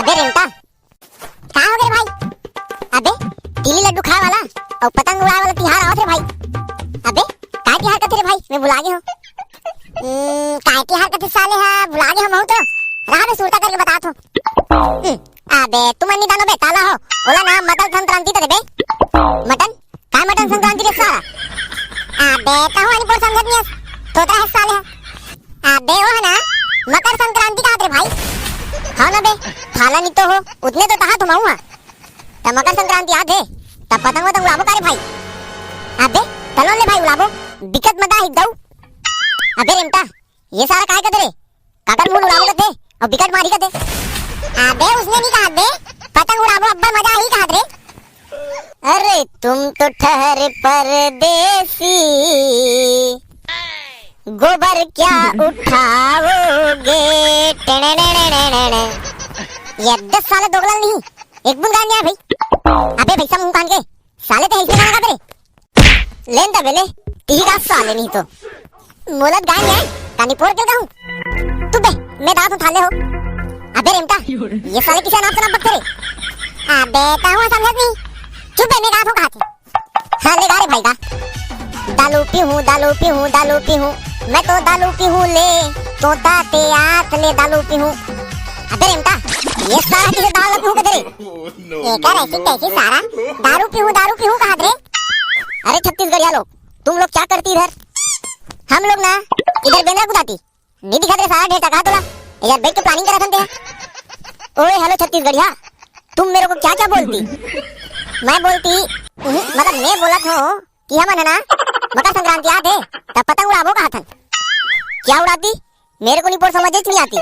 अबे रेमता कहाँ हो गए भाई? अबे तिली लड्डू खाए वाला और पतंग उड़ाए वाला तिहार आवत रे भाई। अबे काय तिहार कथे रे भाई? मैं भुला गए हूँ। काय तिहार कथे साले हा भुला गए हम तो रहा बे सुरता करके बता तो। अबे तुम अन्नी दानो बे ताला हो ओला नाम मटन संक्रांति तरे बे। मटन काय मटन संक्रांति रे साला? अबे कहूँ अन्नी पोर समझत नहीं तो है साले हा। अबे वो है ना मकर संक्रांति का रे भाई। हाँ ना बे थाला नहीं तो हो उतने तो कहा तुम आऊँगा तब मकर संक्रांति याद है तब पतंग वतंग उड़ाबो करे भाई। अबे चलो ले भाई उड़ाबो दिक्कत मत आ हिदाऊ। अबे रेमता ये सारा काय कदरे काकर मुंह उड़ाबो कथे और विकट मारी कथे। अबे उसने नहीं कहा बे पतंग उड़ाबो अब्बा मजा ही कहा रे। अरे तुम तो ठहरे परदेसी गोबर क्या उठाओगे। ये 10 साल दोगला नहीं एक बुन गाने आ भाई। अबे भैसा मुंह कान के साले तो ऐसे गाना गाते रे लेन दा बेले ती का साले नहीं तो मोलत गाने है कानी पोर के कहूं तू बे मैं दांत उठा ले हो। अबे रेमता ये साले किसे नाम से नाम बकते रे? अबे कहूं समझत नहीं चुप बे मैं गाथों कहते हां ले गा रे भाई गा। दालू पी हूं दालू पी हूं मैं तो दालू पी हूं ले तोता ते आंख ले दालू पी हूं। अबे रेमता ये सारा किसे दारू पी हूं कहते रे? ये क्या ऐसी कैसी सारा दारू पी हूं कहते रे? अरे छत्तीसगढ़िया लोग तुम लोग क्या करती इधर? हम लोग ना इधर बेंद्रा गुदाती नहीं दिखा दे सारा ढेर कहा तोला यार बैठ के प्लानिंग करा थे। ओए हेलो छत्तीसगढ़िया तुम मेरे को क्या क्या बोलती? मैं बोलती मतलब मैं बोला था कि हम है ना मकर संक्रांति याद है तब पतंग उड़ाबो कहा था। क्या उड़ाती मेरे को नहीं पोर समझ नहीं आती।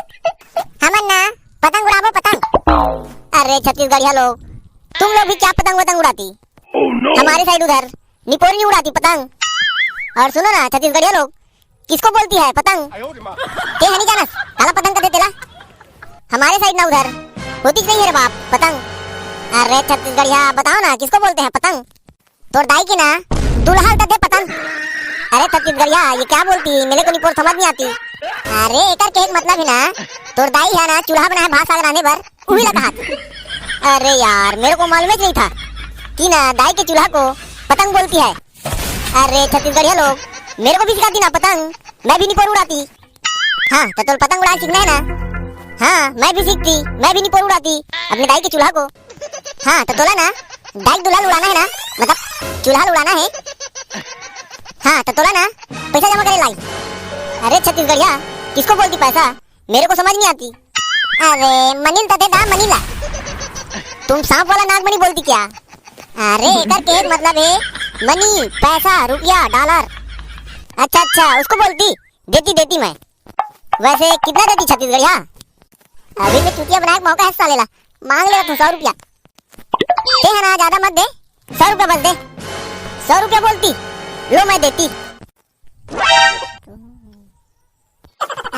हम ना पतंग उड़ाबो पतंग। अरे छत्तीसगढ़िया लोग तुम लोग भी क्या पतंग वतंग उड़ाती? हमारे साइड उधर निपोर नहीं उड़ाती पतंग। और सुनो ना छत्तीसगढ़िया लोग किसको बोलती है पतंग? ते है नहीं जाना काला पतंग का दे तेला हमारे साइड ना उधर होती नहीं है रे बाप पतंग। अरे छत्तीसगढ़िया बताओ ना किसको बोलते हैं पतंग? तोर दाई की ना दुल्हा दे पतंग। अरे छत्तीसगढ़िया ये क्या बोलती मेरे को निपोर समझ नहीं आती। अरे एकर के एक मतलब है ना तोर दाई है ना चूल्हा बनाए भात साग रांधे बर उही लगा हाथ। अरे यार मेरे को मालूम ही नहीं था कि ना दाई के चूल्हा को पतंग बोलती है। अरे छत्तीसगढ़िया लोग मेरे को भी सिखाती ना पतंग मैं भी निपोर उड़ाती। हाँ तो तुम पतंग उड़ा सीखना है ना? हाँ मैं भी सीखती मैं भी निपोर उड़ाती अपने दाई के चूल्हा को। हाँ तो तोला ना दाई दुल्हा उड़ाना है ना मतलब चूल्हा उड़ाना है। हाँ तो तोला ना पैसा जमा करे लाई। अरे छत्तीसगढ़िया किसको बोलती पैसा मेरे को समझ नहीं आती। अरे मनील तते दा मनीला तुम सांप वाला नागमणि बोलती क्या? अरे एकर के एक मतलब है मनी पैसा रुपया डॉलर। अच्छा अच्छा उसको बोलती देती मैं। वैसे कितना देती छत्तीसगढ़िया? अभी मैं चुतिया बनाए मौका हिस्सा लेला मांग ले तू 100 रुपया ते है ना ज्यादा मत दे 100 रुपया बस दे। 100 रुपया बोलती लो मैं देती।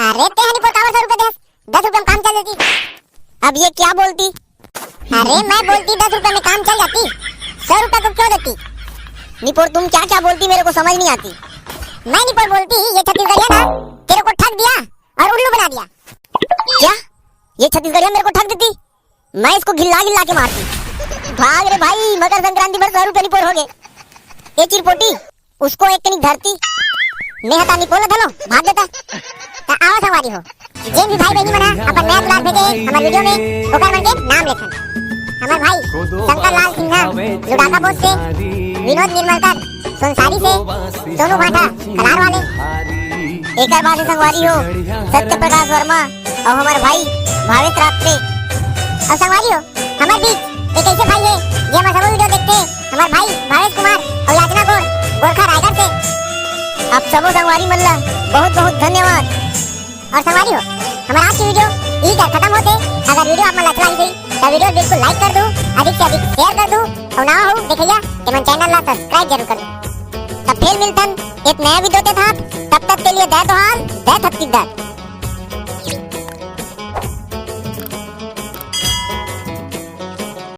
अरे ते हनी पोतावर 100 रुपया दे 10 रुपया में काम चल जाती। अब ये क्या बोलती? अरे मैं बोलती 10 रुपया में काम चल जाती 100 रुपया तो क्यों देती? निपोर तुम क्या क्या बोलती मेरे को समझ नहीं आती। मैं निपोर बोलती ये छत्तीसगढ़िया ना तेरे को ठग दिया और उल्लू बना दिया। क्या ये छत्तीसगढ़िया मेरे को ठग देती? मैं इसको गिल्ला के मारती। भाग रे भाई मकर संक्रांति पर 100 रुपया निपोर हो गए। एक चिरपोटी उसको एक कनिक धरती मैं हता निपोल थलो भाग देता ता आवा सवारी हो। जे भी भाई बहनी मना अपन नया क्लास भेजे हमारे वीडियो में ओकर मन के नाम लेखन। हमार भाई शंकर लाल सिन्हा लुडाका पोस्ट से विनोद निर्मलकर सोनसारी से सोनू भाटा कलार वाले एकर बाद संगवारी हो सत्य प्रकाश वर्मा और हमारे भाई भावेश रात्रे और संगवारी हो हमारे बीच एक ऐसे भाई है ये हमारे सब वीडियो देखते हैं हमारे भाई भावेश कुमार और याचना गौड़ गोरखा रायगढ़ से। आप सबो संगवारी मल्ला बहुत बहुत धन्यवाद। और संगवारी हो हमारा आज की वीडियो यही कर खत्म होते। अगर वीडियो आप मन अच्छा लगी तो वीडियो बिल्कुल लाइक कर दो अधिक से अधिक शेयर कर दो और ना हो देखिया कि मन चैनल ला सब्सक्राइब जरूर कर दो। तब फिर मिलतन एक नया वीडियो के साथ तब तक के लिए जय जोहार जय छत्तीसगढ़।